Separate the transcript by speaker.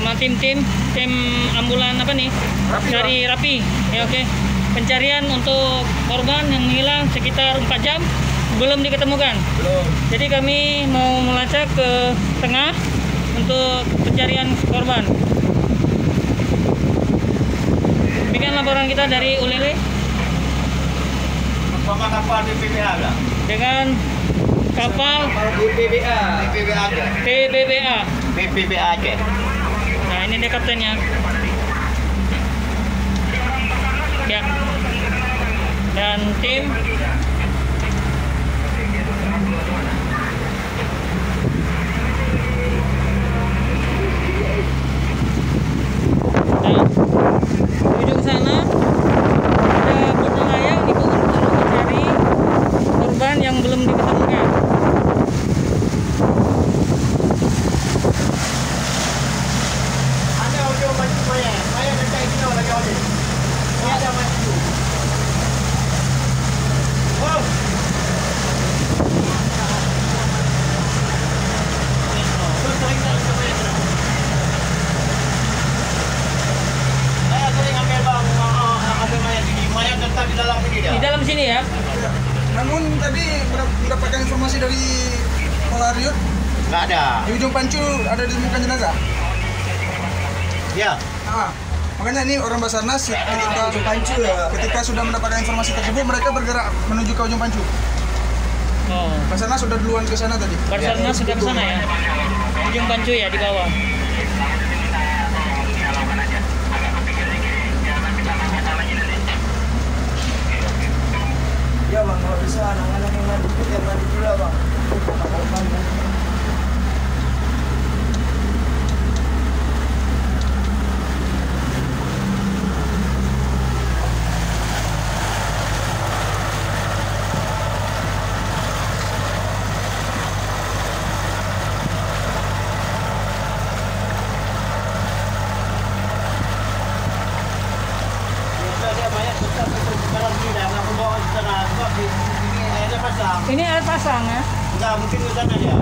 Speaker 1: sama tim ambulan apa nih? Dari Rapi. Ya oke. Pencarian untuk korban yang hilang sekitar 4 jam belum diketemukan.
Speaker 2: Belum.
Speaker 1: Jadi kami mau melacak ke tengah untuk pencarian korban. Demikian laporan kita dari Ulele.
Speaker 2: Sama kapal BPBA ada.
Speaker 1: Dengan kapal
Speaker 2: BPBA. BPBA ada.
Speaker 1: PBBA.
Speaker 2: BPBA ada.
Speaker 1: Nah, ini dia kaptennya. Ya. Dan tim ujung sana ada bot nelayan itu untuk mencari korban yang belum diketemukan.
Speaker 2: Ada ujung maju Maya. Maya dekat sini lagi ada. Ya ada maju. Wow.
Speaker 1: Di dalam sini ya.
Speaker 3: Namun tadi mendapatkan informasi dari Polariut
Speaker 2: Nggak ada.
Speaker 3: di ujung Pancu ada ditemukan jenazah.
Speaker 2: Ya.
Speaker 3: Makanya ini orang Basarnas ketika sudah mendapatkan informasi tersebut mereka bergerak menuju ke ujung Pancu.
Speaker 1: Oh,
Speaker 3: Basarnas sudah duluan ke sana tadi.
Speaker 1: Basarnas sudah ke sana ya. Ujung Pancu ya di bawah.
Speaker 3: Ya bang, kalau bisa anak-anak yang mandi dulu lah bang.
Speaker 1: Ini air pasang ya.
Speaker 2: Enggak, mungkin ke sana dia.